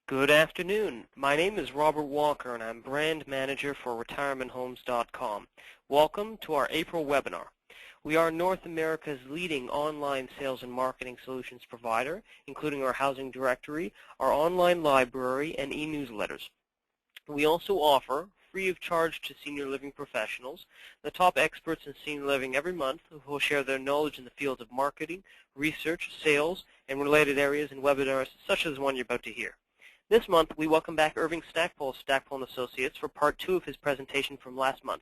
Good afternoon. My name is Robert Walker, and I'm Brand Manager for RetirementHomes.com. Welcome to our April webinar. We are North America's leading online sales and marketing solutions provider, including our housing directory, our online library, and e-newsletters. We also offer, free of charge to senior living professionals, the top experts in senior living every month who will share their knowledge in the fields of marketing, research, sales, and related areas in webinars such as the one you're about to hear. This month, we welcome back Irving Stackpole of Stackpole & Associates for Part 2 of his presentation from last month.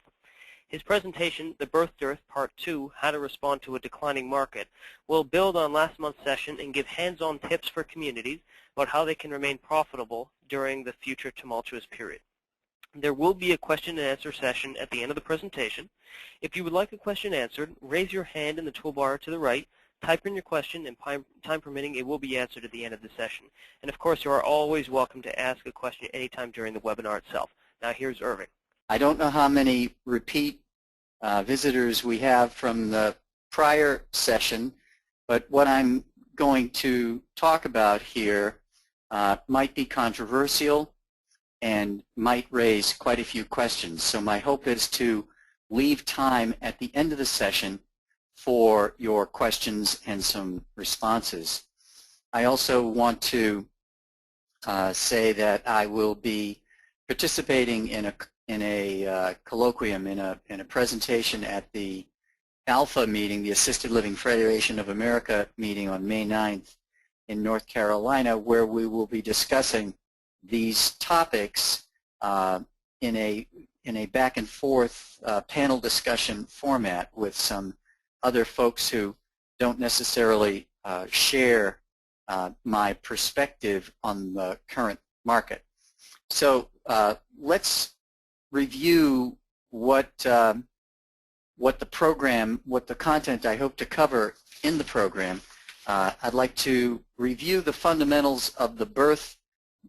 His presentation, The Birth Dearth Part 2, How to Respond to a Declining Market, will build on last month's session and give hands-on tips for communities about how they can remain profitable during the future tumultuous period. There will be a question and answer session at the end of the presentation. If you would like a question answered, raise your hand in the toolbar to the right, type in your question, and time permitting, it will be answered at the end of the session. And of course, you are always welcome to ask a question anytime during the webinar itself. Now here's Irving. I don't know how many repeat visitors we have from the prior session, but what I'm going to talk about here might be controversial and might raise quite a few questions. So my hope is to leave time at the end of the session for your questions and some responses. I also want to say that I will be participating in a colloquium, in a presentation at the ALPHA meeting, the Assisted Living Federation of America meeting on May 9th in North Carolina, where we will be discussing these topics in a back and forth panel discussion format with some other folks who don't necessarily share my perspective on the current market. So let's review what the content I hope to cover in the program. I'd like to review the fundamentals of the birth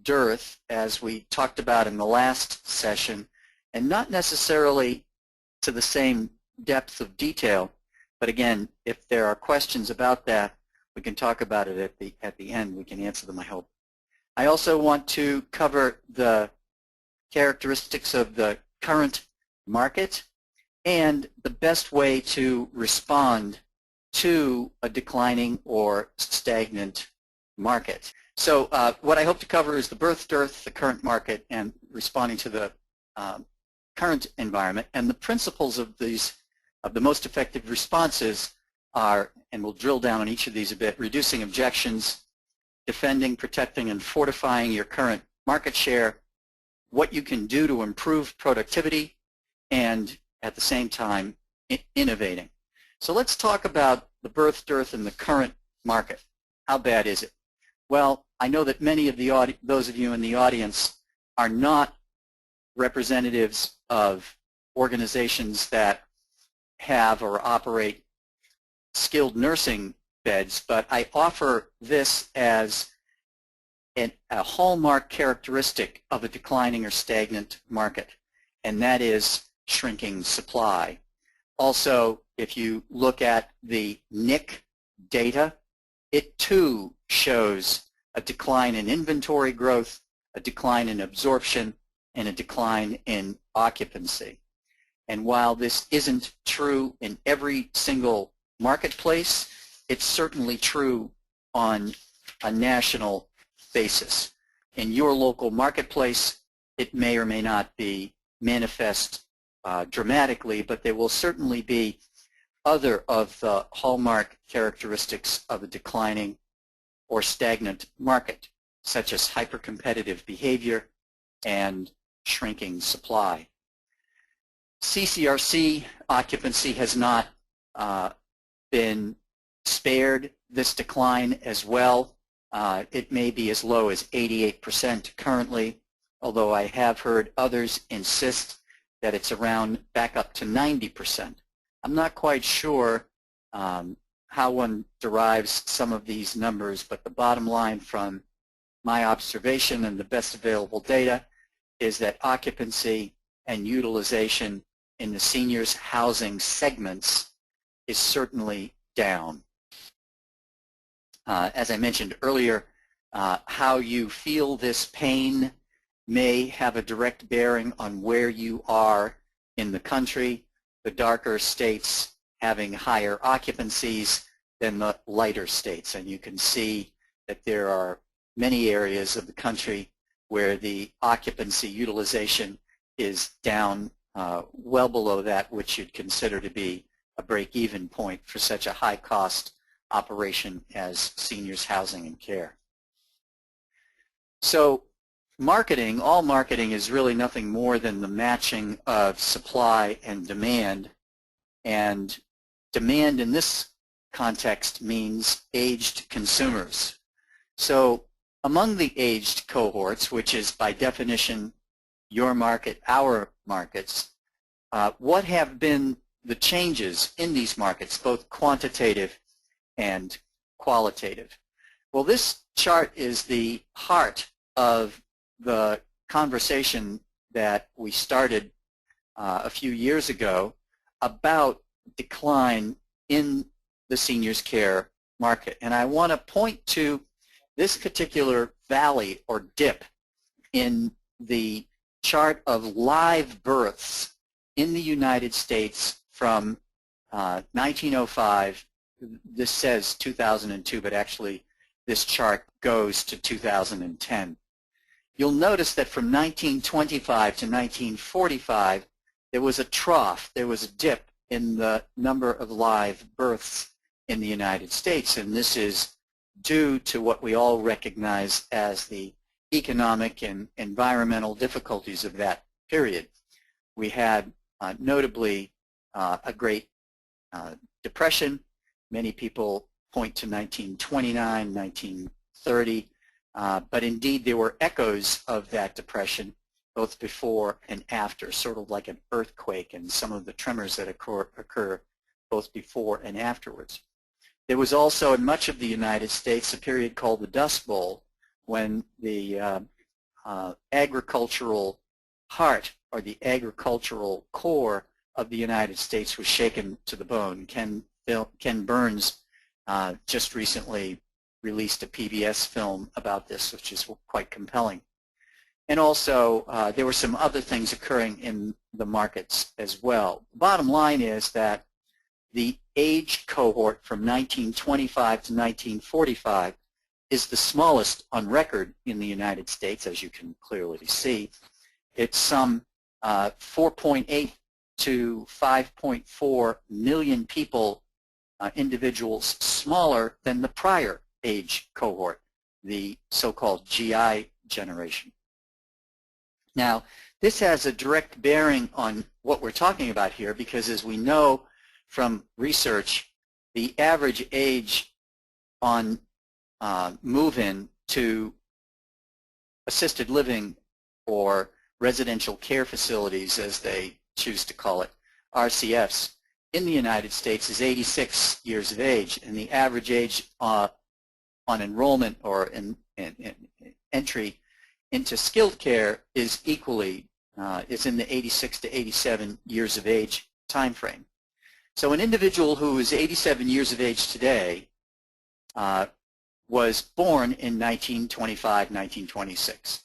dearth as we talked about in the last session, and not necessarily to the same depth of detail. But again, if there are questions about that, we can talk about it at the end. We can answer them, I hope. I also want to cover the characteristics of the current market and the best way to respond to a declining or stagnant market. So what I hope to cover is the birth dearth, the current market, and responding to the current environment. And the principles of the most effective responses are, and we'll drill down on each of these a bit, reducing objections, defending, protecting, and fortifying your current market share, what you can do to improve productivity, and at the same time, innovating. So let's talk about the birth dearth in the current market. How bad is it? Well, I know that many of those of you in the audience are not representatives of organizations that have or operate skilled nursing beds, but I offer this as a hallmark characteristic of a declining or stagnant market, and that is shrinking supply. Also, if you look at the NIC data, it too shows a decline in inventory growth, a decline in absorption, and a decline in occupancy. And while this isn't true in every single marketplace, it's certainly true on a national basis. In your local marketplace, it may or may not be manifest dramatically, but there will certainly be other of the hallmark characteristics of a declining or stagnant market, such as hyper-competitive behavior and shrinking supply. CCRC occupancy has not been spared this decline as well. It may be as low as 88% currently, although I have heard others insist that it's around back up to 90%. I'm not quite sure how one derives some of these numbers, but the bottom line from my observation and the best available data is that occupancy and utilization in the seniors housing segments is certainly down. As I mentioned earlier, How you feel this pain may have a direct bearing on where you are in the country, the darker states having higher occupancies than the lighter states. And you can see that there are many areas of the country where the occupancy utilization is down well below that which you'd consider to be a break-even point for such a high-cost operation as seniors housing and care. So marketing, all marketing is really nothing more than the matching of supply and demand. And demand in this context means aged consumers. So among the aged cohorts, which is by definition your market, our markets, what have been the changes in these markets, both quantitative and qualitative? Well, this chart is the heart of the conversation that we started a few years ago about decline in the seniors care market. And I want to point to this particular valley or dip in the chart of live births in the United States from 1905. This says 2002, but actually this chart goes to 2010. You'll notice that from 1925 to 1945, there was a trough, there was a dip in the number of live births in the United States, and this is due to what we all recognize as the economic and environmental difficulties of that period. We had notably a Great Depression. Many people point to 1929, 1930, but indeed there were echoes of that depression both before and after, sort of like an earthquake and some of the tremors that occur both before and afterwards. There was also in much of the United States a period called the Dust Bowl, when the agricultural heart or the agricultural core of the United States was shaken to the bone. Ken Burns just recently released a PBS film about this, which is quite compelling. And also, there were some other things occurring in the markets as well. The bottom line is that the age cohort from 1925 to 1945 is the smallest on record in the United States, as you can clearly see. It's some 4.8 to 5.4 million people, individuals smaller than the prior age cohort, the so-called GI generation. Now, this has a direct bearing on what we're talking about here because, as we know from research, the average age on move-in to assisted living or residential care facilities, as they choose to call it, RCFs, in the United States is 86 years of age, and the average age on enrollment or in entry into skilled care is equally, is in the 86 to 87 years of age time frame. So an individual who is 87 years of age today was born in 1925, 1926.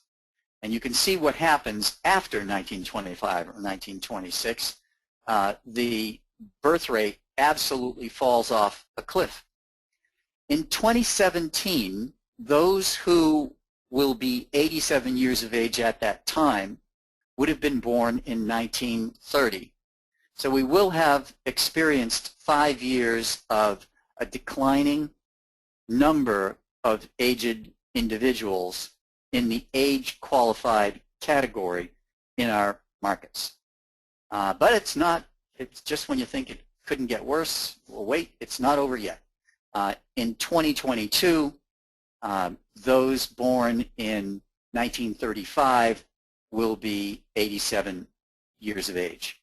And you can see what happens after 1925 or 1926. The birth rate absolutely falls off a cliff. In 2017, those who will be 87 years of age at that time would have been born in 1930. So we will have experienced 5 years of a declining number of aged individuals in the age-qualified category in our markets. But it's not, it's just when you think it couldn't get worse, well, wait, it's not over yet. In 2022, those born in 1935 will be 87 years of age.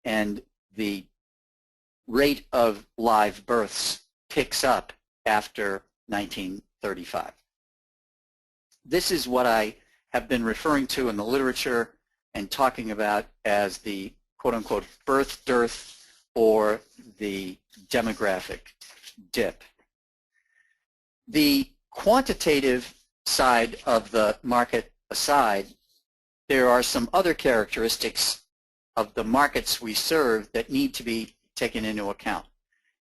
And the rate of live births picks up after 1935. This is what I have been referring to in the literature and talking about as the quote-unquote birth dearth or the demographic dip. The quantitative side of the market aside, there are some other characteristics of the markets we serve that need to be taken into account.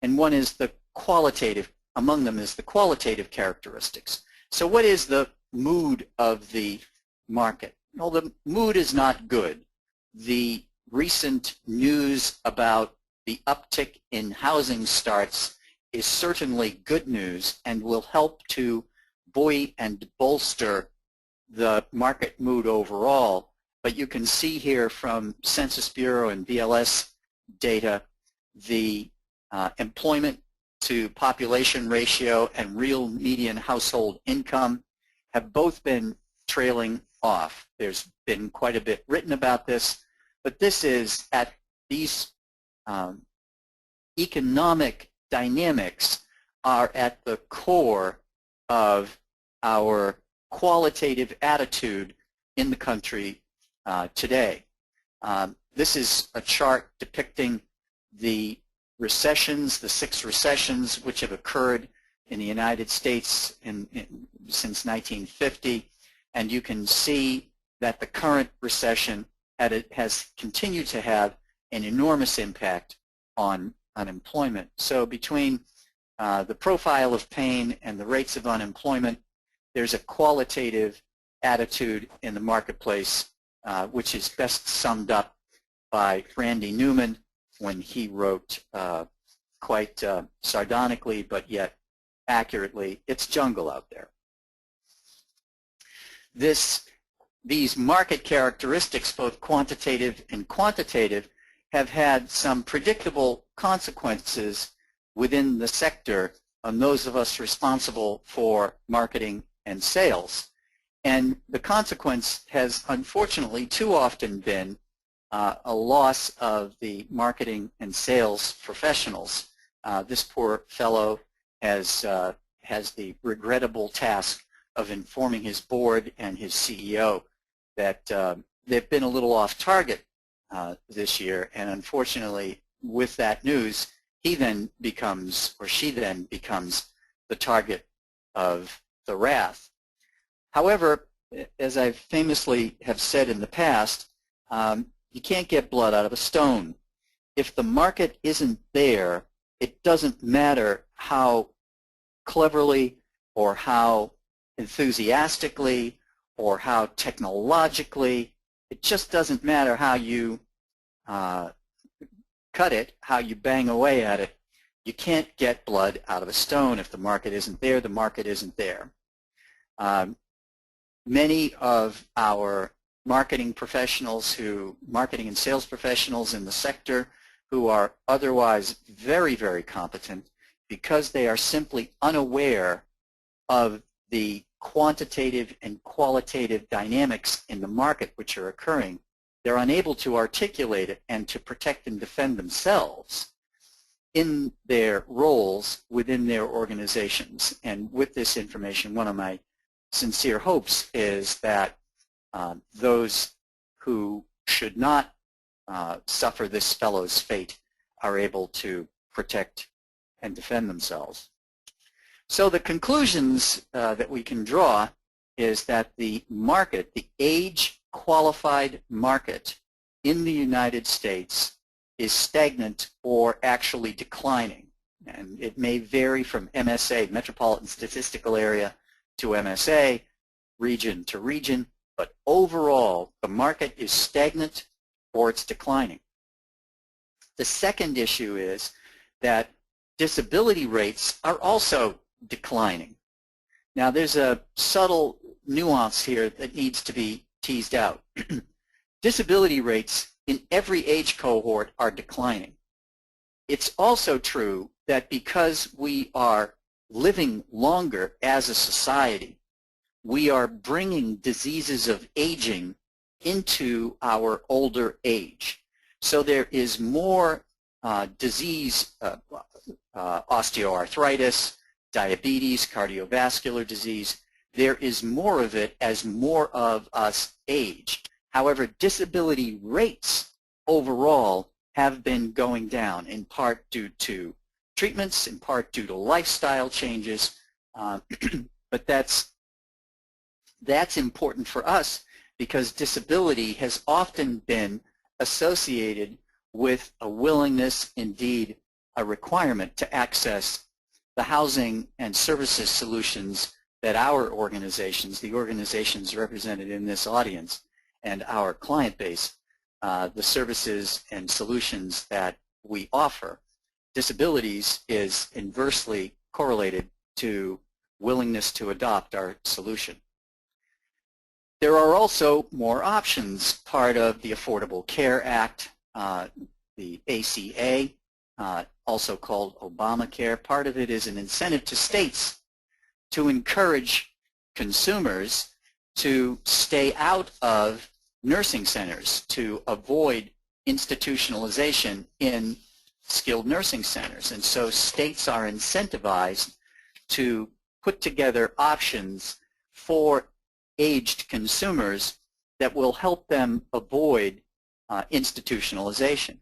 And one is the qualitative, among them is the qualitative characteristics. So what is the mood of the market? Well, the mood is not good. The recent news about the uptick in housing starts is certainly good news and will help to buoy and bolster the market mood overall. But you can see here from Census Bureau and BLS data, the employment to population ratio and real median household income have both been trailing off. There's been quite a bit written about this, but this is at these economic dynamics are at the core of our qualitative attitude in the country today. This is a chart depicting the recessions, the 6 recessions which have occurred in the United States since 1950, and you can see that the current recession has continued to have an enormous impact on unemployment. So between the profile of pain and the rates of unemployment, there's a qualitative attitude in the marketplace which is best summed up by Randy Newman when he wrote quite sardonically but yet accurately, "It's jungle out there." These market characteristics, both quantitative and quantitative, have had some predictable consequences within the sector on those of us responsible for marketing and sales. And the consequence has unfortunately too often been a loss of the marketing and sales professionals. This poor fellow has the regrettable task of informing his board and his CEO that they've been a little off target this year, and unfortunately with that news he then becomes, or she then becomes, the target of the wrath. However, as I famously have said in the past, you can't get blood out of a stone. If the market isn't there, it doesn't matter how cleverly or how enthusiastically or how technologically, it just doesn't matter how you cut it, how you bang away at it. You can't get blood out of a stone. If the market isn't there, the market isn't there. Many of our marketing professionals, marketing and sales professionals in the sector who are otherwise very, very competent, because they are simply unaware of the quantitative and qualitative dynamics in the market which are occurring, they're unable to articulate it and to protect and defend themselves in their roles within their organizations. And with this information, one of my sincere hopes is that those who should not suffer this fellow's fate are able to protect and defend themselves. So the conclusions that we can draw is that the market, the age-qualified market in the United States is stagnant or actually declining. And it may vary from MSA, Metropolitan Statistical Area, to MSA, region to region, but overall the market is stagnant or it's declining. The second issue is that disability rates are also declining. Now there's a subtle nuance here that needs to be teased out. Disability rates in every age cohort are declining. It's also true that because we are living longer as a society, we are bringing diseases of aging into our older age. So there is more disease, osteoarthritis, diabetes, cardiovascular disease. There is more of it as more of us age. However, disability rates overall have been going down, in part due to treatments, in part due to lifestyle changes, but that's That's important for us because disability has often been associated with a willingness, indeed a requirement, to access the housing and services solutions that our organizations, the organizations represented in this audience, and our client base, the services and solutions that we offer. Disabilities is inversely correlated to willingness to adopt our solution. There are also more options. Part of the Affordable Care Act, the ACA, also called Obamacare, part of it is an incentive to states to encourage consumers to stay out of nursing centers, to avoid institutionalization in skilled nursing centers. And so states are incentivized to put together options for aged consumers that will help them avoid institutionalization.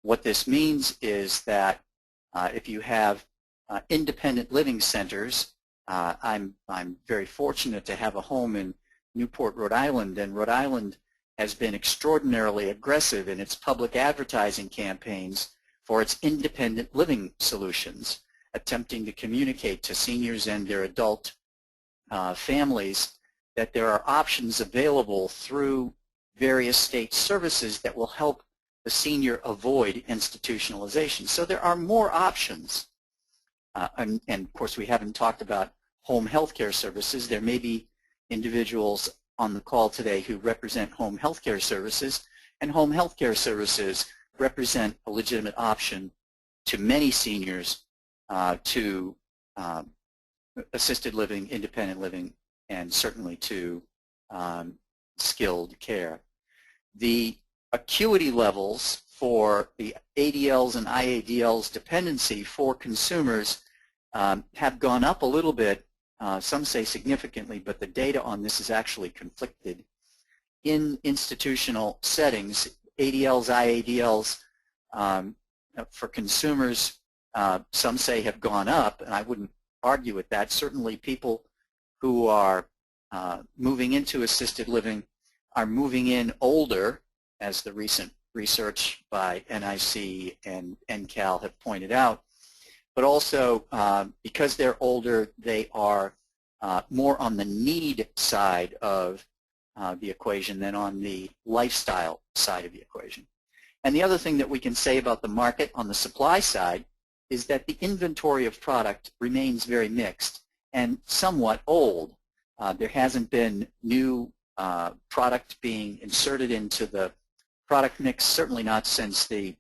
What this means is that if you have independent living centers, I'm very fortunate to have a home in Newport, Rhode Island, and Rhode Island has been extraordinarily aggressive in its public advertising campaigns for its independent living solutions, attempting to communicate to seniors and their adult families that there are options available through various state services that will help the senior avoid institutionalization. So there are more options. And of course, we haven't talked about home health care services. There may be individuals on the call today who represent home health care services, and home health care services represent a legitimate option to many seniors to assisted living, independent living, and certainly to skilled care. The acuity levels for the ADLs and IADLs dependency for consumers have gone up a little bit, some say significantly, but the data on this is actually conflicted. In institutional settings, ADLs, IADLs for consumers, some say have gone up, and I wouldn't argue with that. Certainly people who are moving into assisted living are moving in older, as the recent research by NIC and NCAL have pointed out. But also, because they're older, they are more on the need side of the equation than on the lifestyle side of the equation. And the other thing that we can say about the market on the supply side is that the inventory of product remains very mixed and somewhat old. There hasn't been new product being inserted into the product mix, certainly not since the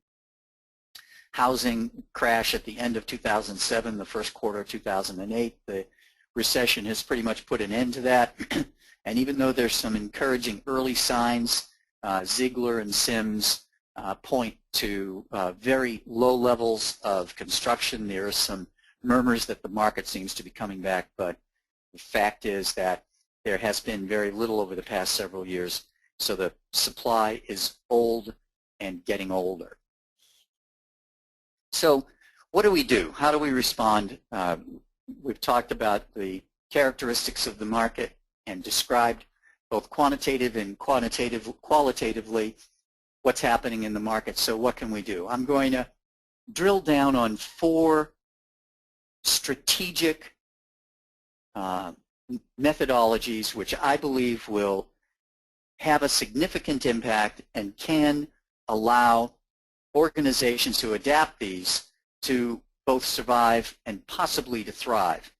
housing crash at the end of 2007, the first quarter of 2008. The recession has pretty much put an end to that. And even though there's some encouraging early signs, Ziegler and Sims point to very low levels of construction. There are some murmurs that the market seems to be coming back, but the fact is that there has been very little over the past several years, so the supply is old and getting older. So what do we do? How do we respond? We've talked about the characteristics of the market and described both quantitative and qualitatively what's happening in the market. So what can we do? I'm going to drill down on 4 strategic methodologies which I believe will have a significant impact and can allow organizations to adapt these to both survive and possibly to thrive.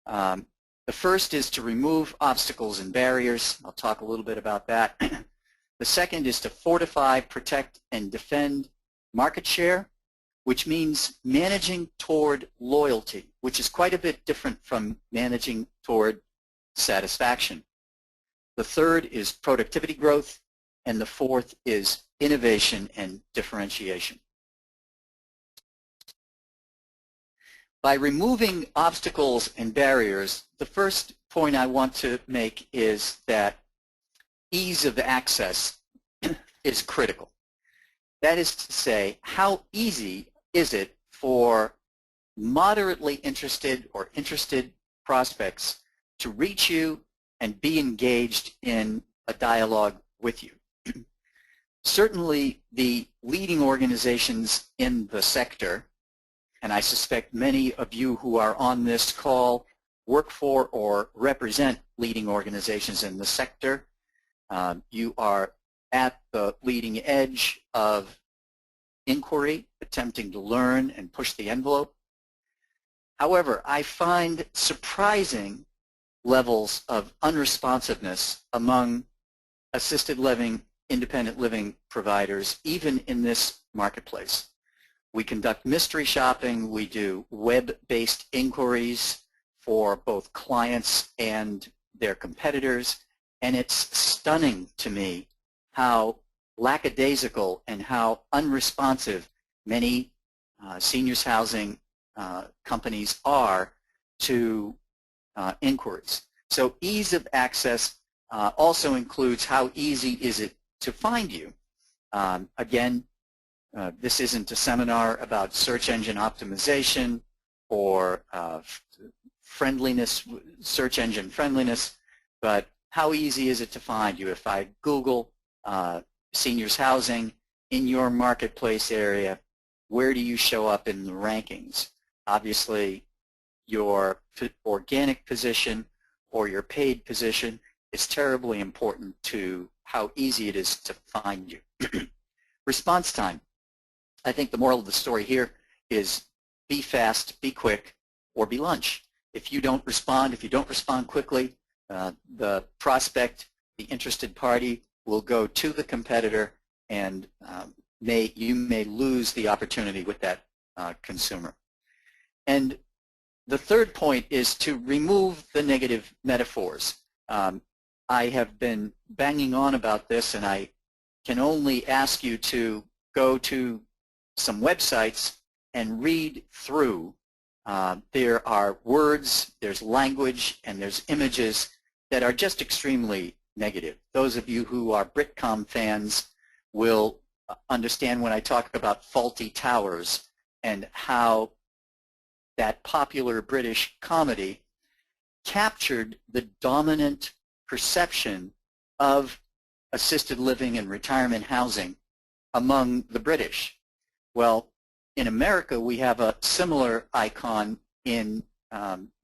The first is to remove obstacles and barriers. I'll talk a little bit about that. The second is to fortify, protect, and defend market share, which means managing toward loyalty, which is quite a bit different from managing toward satisfaction. The third is productivity growth, and the fourth is innovation and differentiation. By removing obstacles and barriers, the first point I want to make is that ease of access is critical. That is to say, how easy is it for moderately interested or interested prospects to reach you and be engaged in a dialogue with you. Certainly the leading organizations in the sector, and I suspect many of you who are on this call work for or represent leading organizations in the sector. You are at the leading edge of inquiry, attempting to learn and push the envelope. However, I find surprising levels of unresponsiveness among assisted living, independent living providers, even in this marketplace. We conduct mystery shopping, we do web-based inquiries for both clients and their competitors, and it's stunning to me how lackadaisical and how unresponsive many seniors housing companies are to inquiries. So ease of access also includes how easy is it to find you. Again, this isn't a seminar about search engine optimization or friendliness, search engine friendliness, but how easy is it to find you? If I Google seniors housing in your marketplace area, where do you show up in the rankings? Obviously, your organic position or your paid position is terribly important to how easy it is to find you. Response time. I think the moral of the story here is be fast, be quick, or be lunch. If you don't respond quickly, the prospect, the interested party, will go to the competitor, and you may lose the opportunity with that consumer. And the third point is to remove the negative metaphors. I have been banging on about this, and I can only ask you to go to some websites and read through. There are words, there's language, and there's images that are just extremely negative. Those of you who are Britcom fans will understand when I talk about faulty towers and how that popular British comedy captured the dominant perception of assisted living and retirement housing among the British. Well, in America, we have a similar icon in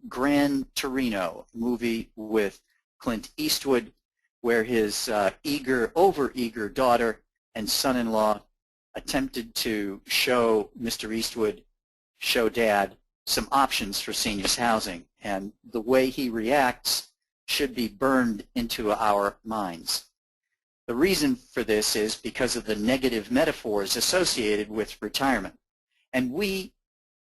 Gran Torino, a movie with Clint Eastwood, where his over-eager daughter and son-in-law attempted to show Mr. Eastwood, show Dad, some options for seniors housing. And the way he reacts should be burned into our minds. The reason for this is because of the negative metaphors associated with retirement. And we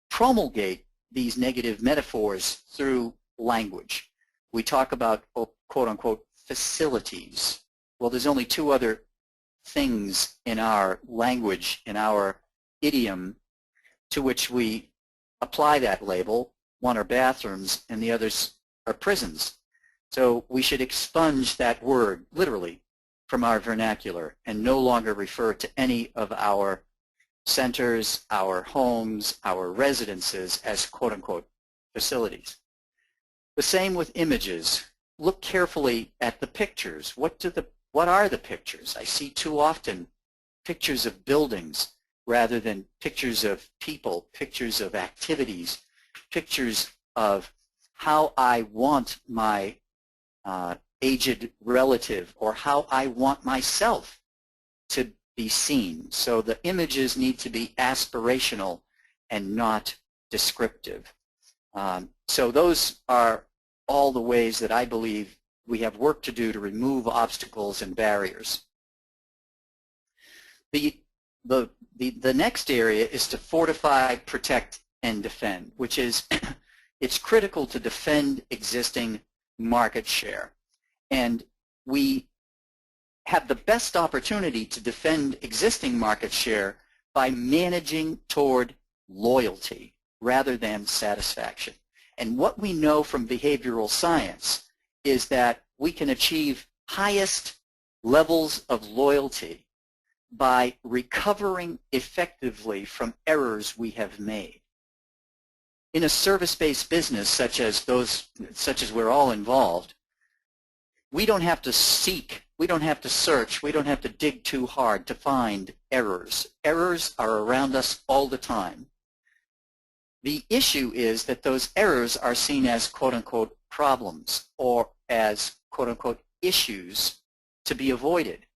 promulgate these negative metaphors through language. We talk about, quote-unquote, facilities. Well, there's only two other things in our language, in our idiom, to which we apply that label. One are bathrooms, and the others are prisons. So we should expunge that word, literally, from our vernacular and no longer refer to any of our centers, our homes, our residences as quote-unquote facilities. The same with images. Look carefully at the pictures. What are the pictures? I see too often pictures of buildings rather than pictures of people, pictures of activities, pictures of how I want my aged relative or how I want myself to be seen. So the images need to be aspirational and not descriptive. So those are all the ways that I believe we have work to do to remove obstacles and barriers. The next area is to fortify, protect, and defend, which is it's critical to defend existing market share. And we have the best opportunity to defend existing market share by managing toward loyalty rather than satisfaction. And what we know from behavioral science is that we can achieve highest levels of loyalty by recovering effectively from errors we have made. In a service-based business such as we're all involved, we don't have to seek, we don't have to search, we don't have to dig too hard to find errors. Errors are around us all the time. The issue is that those errors are seen as quote-unquote problems or as quote-unquote issues to be avoided.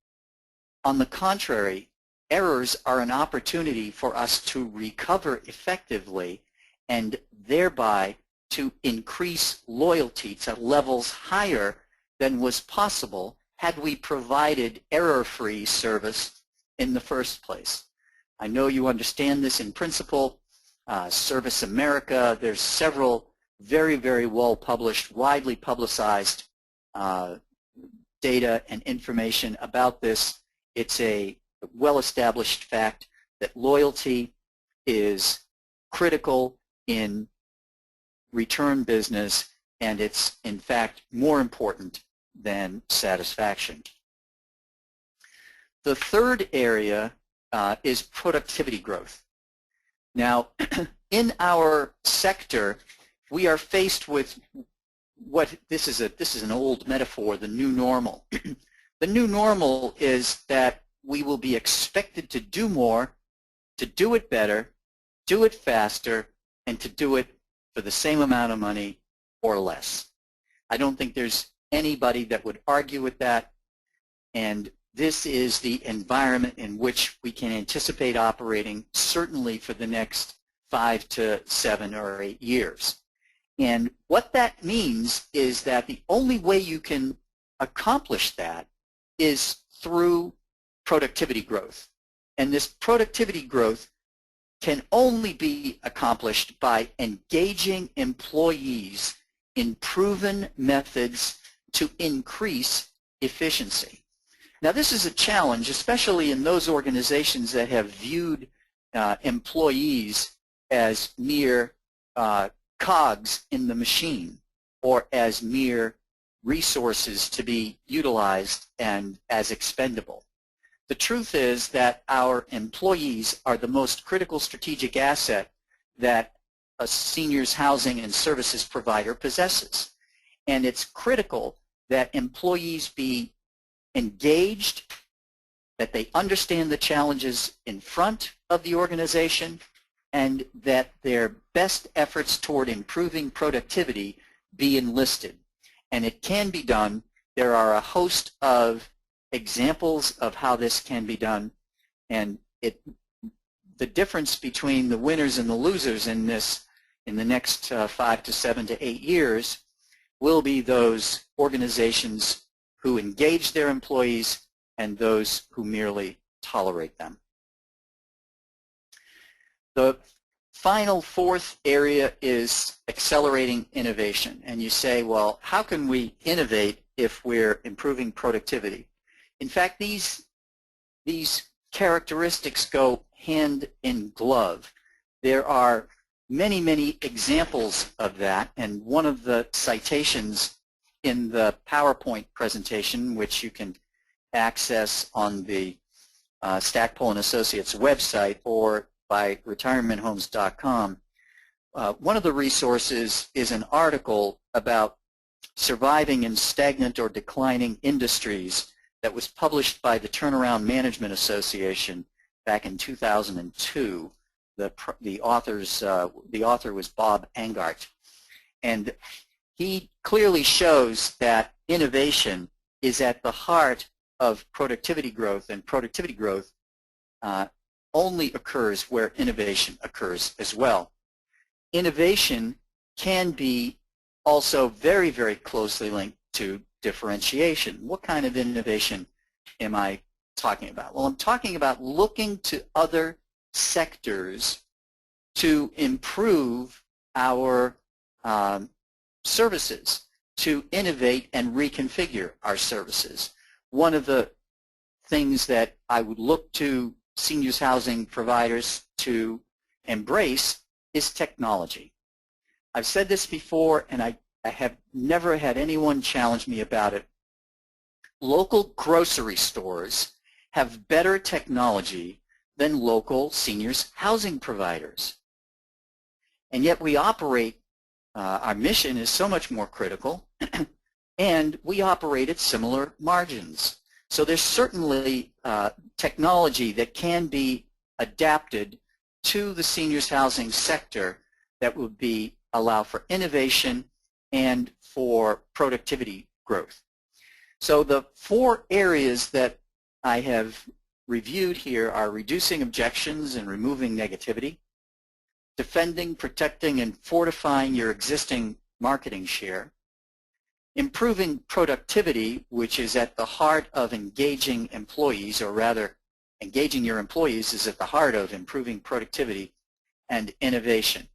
On the contrary, errors are an opportunity for us to recover effectively and thereby to increase loyalty to levels higher than was possible had we provided error-free service in the first place. I know you understand this in principle. Service America, there's several very, very well-published, widely publicized data and information about this. It's a well-established fact that loyalty is critical in return business, and it's in fact more important than satisfaction. The third area is productivity growth. Now, in our sector, we are faced with this is an old metaphor, the new normal. The new normal is that we will be expected to do more, to do it better, do it faster, and to do it for the same amount of money or less. I don't think there's anybody that would argue with that, and this is the environment in which we can anticipate operating, certainly for the next 5 to 7 or 8 years. And what that means is that the only way you can accomplish that is through productivity growth. And this productivity growth can only be accomplished by engaging employees in proven methods to increase efficiency. Now, this is a challenge, especially in those organizations that have viewed employees as mere cogs in the machine or as mere resources to be utilized and as expendable. The truth is that our employees are the most critical strategic asset that a seniors housing and services provider possesses. And it's critical that employees be engaged, that they understand the challenges in front of the organization, and that their best efforts toward improving productivity be enlisted. And it can be done. There are a host of examples of how this can be done, and the difference between the winners and the losers in this in the next 5 to 7 to 8 years will be those organizations who engage their employees and those who merely tolerate them. The final fourth area is accelerating innovation. And you say, well, how can we innovate if we're improving productivity? In fact, these characteristics go hand in glove. There are many, many examples of that, and one of the citations in the PowerPoint presentation, which you can access on the Stackpole and Associates website or by retirementhomes.com, one of the resources is an article about surviving in stagnant or declining industries that was published by the Turnaround Management Association back in 2002. The author was Bob Angart, and he clearly shows that innovation is at the heart of productivity growth, and productivity growth only occurs where innovation occurs as well. Innovation can be also very, very closely linked to differentiation. What kind of innovation am I talking about? Well, I'm talking about looking to other sectors to improve our services, to innovate and reconfigure our services. One of the things that I would look to seniors housing providers to embrace is technology. I've said this before, and I have never had anyone challenge me about it. Local grocery stores have better technology than local seniors housing providers. And yet we operate, our mission is so much more critical. and we operate at similar margins. So there's certainly technology that can be adapted to the seniors housing sector that would allow for innovation and for productivity growth. So the 4 areas that I have reviewed here are reducing objections and removing negativity, defending, protecting, and fortifying your existing marketing share, improving productivity, which is at the heart of engaging employees, or rather, engaging your employees is at the heart of improving productivity, and innovation.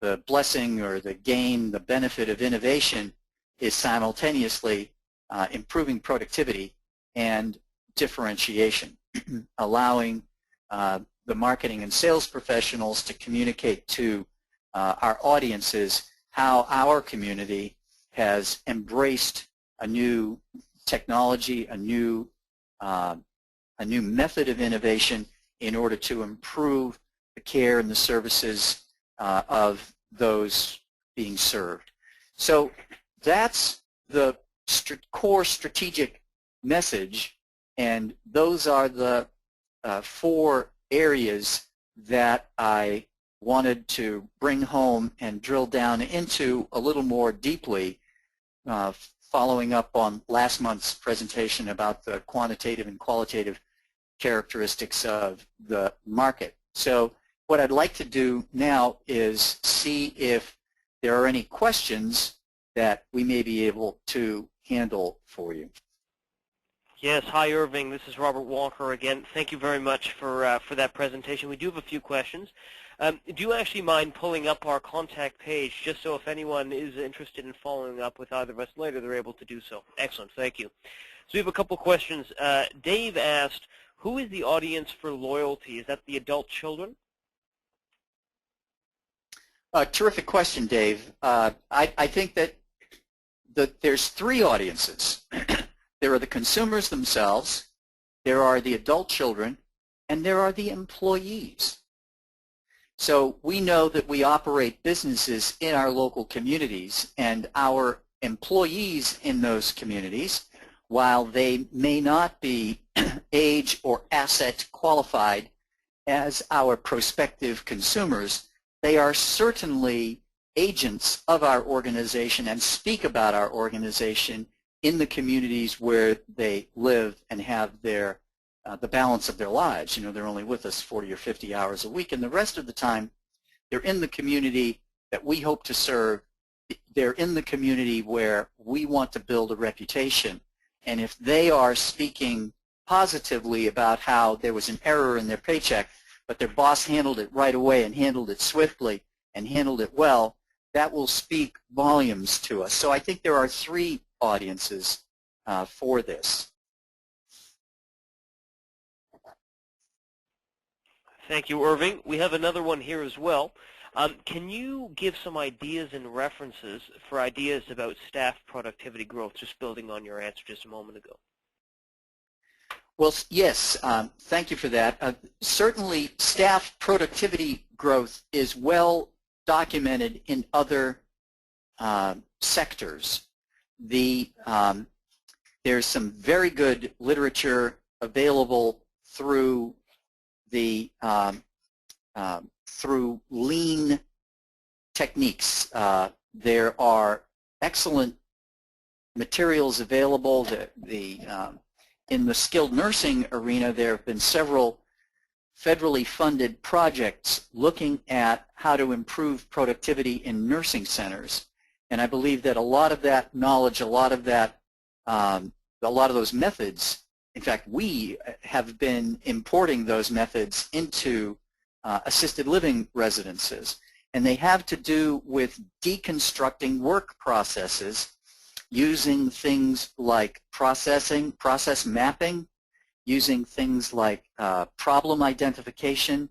The blessing or the gain, the benefit of innovation is simultaneously improving productivity and differentiation, allowing the marketing and sales professionals to communicate to our audiences how our community has embraced a new technology, a new method of innovation in order to improve the care and the services of those being served. So that's the core strategic message, and those are the 4 areas that I wanted to bring home and drill down into a little more deeply, following up on last month's presentation about the quantitative and qualitative characteristics of the market. So what I'd like to do now is see if there are any questions that we may be able to handle for you. Yes, hi Irving, this is Robert Walker again. Thank you very much for that presentation. We do have a few questions. Do you actually mind pulling up our contact page just so if anyone is interested in following up with either of us later, they're able to do so? Excellent, thank you. So we have a couple questions. Dave asked, who is the audience for loyalty? Is that the adult children? Terrific question, Dave. I think that there's 3 audiences. There are the consumers themselves, there are the adult children, and there are the employees. So we know that we operate businesses in our local communities, and our employees in those communities, while they may not be age or asset qualified as our prospective consumers, they are certainly agents of our organization and speak about our organization in the communities where they live and have their the balance of their lives. You know, they're only with us 40 or 50 hours a week, and the rest of the time they're in the community that we hope to serve. They're in the community where we want to build a reputation, and if they are speaking positively about how there was an error in their paycheck, but their boss handled it right away and handled it swiftly and handled it well, that will speak volumes to us. So I think there are 3 audiences for this. Thank you, Irving. We have another one here as well. Can you give some ideas and references for ideas about staff productivity growth, just building on your answer just a moment ago? Well, yes, thank you for that. Certainly, staff productivity growth is well documented in other sectors. There's some very good literature available through through lean techniques. There are excellent materials available. In the skilled nursing arena, there have been several federally funded projects looking at how to improve productivity in nursing centers. And I believe that a lot of that knowledge, a lot of those methods, in fact, we have been importing those methods into assisted living residences. And they have to do with deconstructing work processes using things like process mapping, using things like problem identification,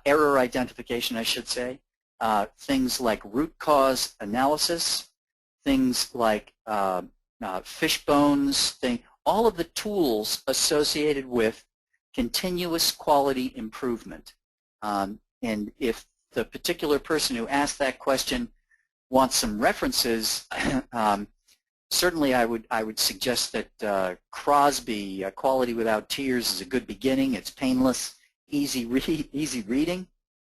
error identification, I should say, things like root cause analysis, things like fish bones, all of the tools associated with continuous quality improvement. And if the particular person who asked that question wants some references, Certainly, I would suggest that Crosby, Quality Without Tears, is a good beginning. It's painless, easy reading,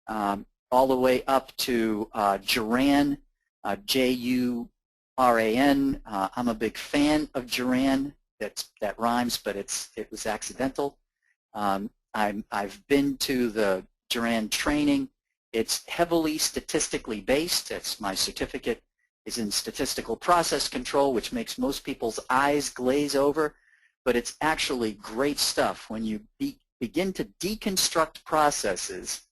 all the way up to Juran, Juran. I'm a big fan of Juran. That rhymes, but it was accidental. I've been to the Juran training. It's heavily statistically based. That's my certificate. Is in statistical process control, which makes most people's eyes glaze over, but it's actually great stuff. When you begin to deconstruct processes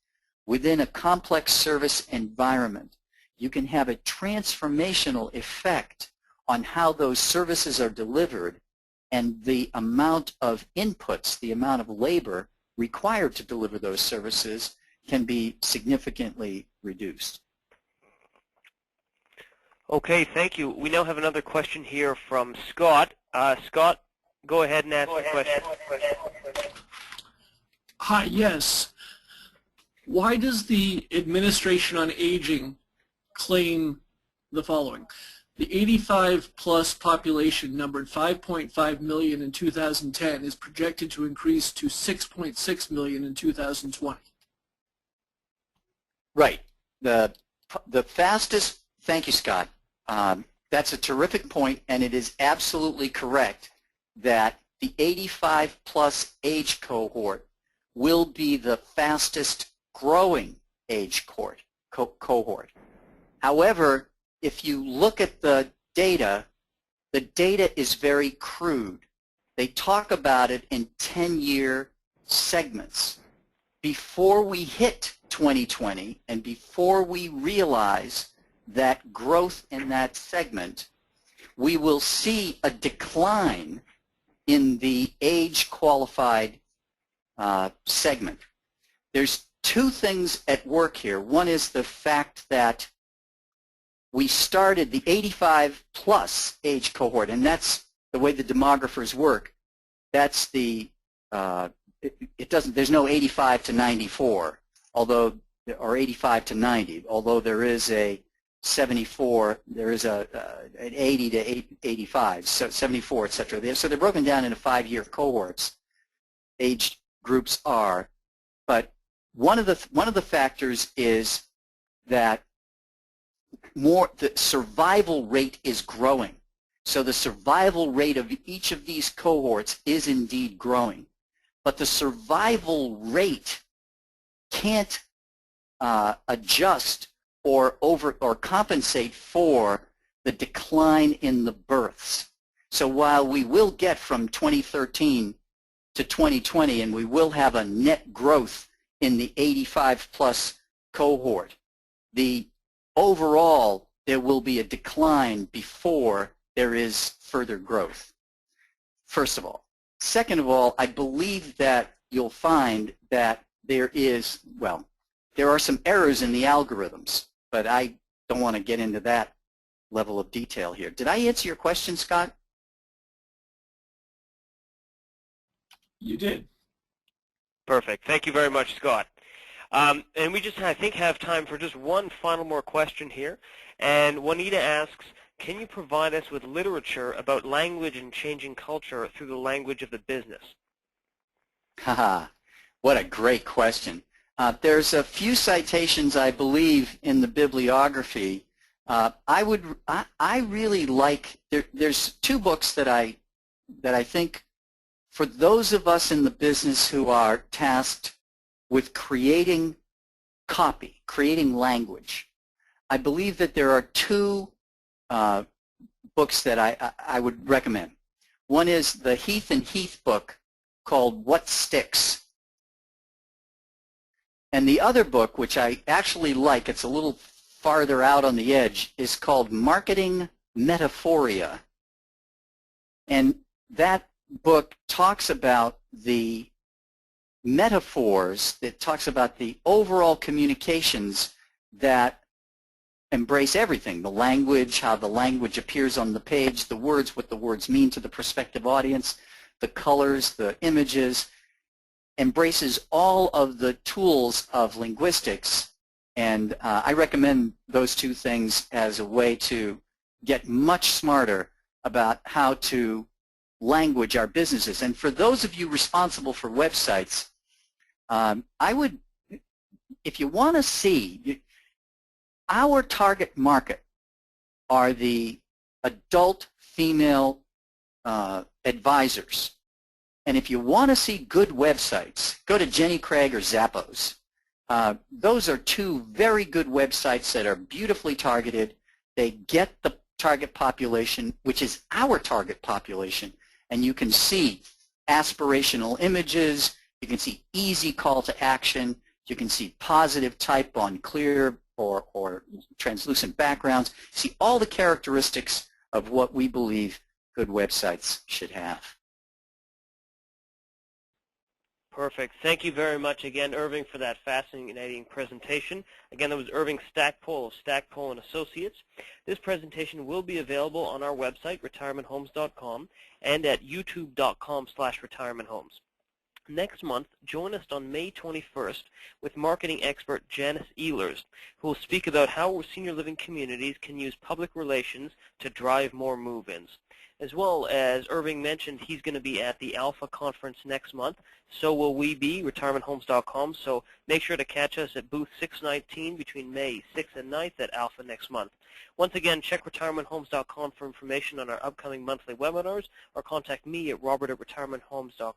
within a complex service environment, you can have a transformational effect on how those services are delivered and the amount of inputs, the amount of labor required to deliver those services can be significantly reduced. Okay, thank you. We now have another question here from Scott. Scott, go ahead and ask the question. Hi, yes. Why does the Administration on Aging claim the following? The 85-plus population numbered 5.5 million in 2010 is projected to increase to 6.6 million in 2020. Right. The fastest, thank you, Scott. That's a terrific point, and it is absolutely correct that the 85-plus age cohort will be the fastest growing age cohort. However, if you look at the data is very crude. They talk about it in 10-year segments. Before we hit 2020 and before we realize that growth in that segment, we will see a decline in the age-qualified segment. There's two things at work here. One is the fact that we started the 85-plus age cohort, and that's the way the demographers work. That's the there's no 85 to 94, although, or 85 to 90, although there is a 74, there is an 80 to 85, so 74, etc. So they're broken down into 5-year cohorts. Age groups are, but one of the factors is that the survival rate is growing. So the survival rate of each of these cohorts is indeed growing, but the survival rate can't adjust or compensate for the decline in the births. So while we will get from 2013 to 2020, and we will have a net growth in the 85-plus cohort, the overall there will be a decline before there is further growth, first of all. Second of all, I believe that you'll find that there is, well, there are some errors in the algorithms, but I don't want to get into that level of detail here. Did I answer your question, Scott? You did. Perfect. Thank you very much, Scott. And we just, I think, have time for just one final more question here. And Juanita asks, can you provide us with literature about language and changing culture through the language of the business? Haha, what a great question. There's a few citations, I believe, in the bibliography. I really like, there's two books that I think, for those of us in the business who are tasked with creating copy, creating language, I believe that there are two books that I would recommend. One is the Heath and Heath book called What Sticks? And the other book, which I actually like, it's a little farther out on the edge, is called Marketing Metaphoria. And that book talks about the metaphors, it talks about the overall communications that embrace everything, the language, how the language appears on the page, the words, what the words mean to the prospective audience, the colors, the images, embraces all of the tools of linguistics. And I recommend those two things as a way to get much smarter about how to language our businesses. And for those of you responsible for websites, I would, if you want to see, our target market are the adult female advisors. And if you want to see good websites, go to Jenny Craig or Zappos. Those are two very good websites that are beautifully targeted. They get the target population, which is our target population, and you can see aspirational images, you can see easy call to action, you can see positive type on clear or translucent backgrounds, see all the characteristics of what we believe good websites should have. Perfect. Thank you very much again, Irving, for that fascinating presentation. Again, that was Irving Stackpole of Stackpole and Associates. This presentation will be available on our website, retirementhomes.com, and at youtube.com/retirementhomes. Next month, join us on May 21st with marketing expert Janice Ehlers, who will speak about how senior living communities can use public relations to drive more move-ins. As well as Irving mentioned, he's going to be at the Alpha Conference next month. So will we be, retirementhomes.com. So make sure to catch us at booth 619 between May 6th and 9th at Alpha next month. Once again, check retirementhomes.com for information on our upcoming monthly webinars, or contact me at robert@retirementhomes.com.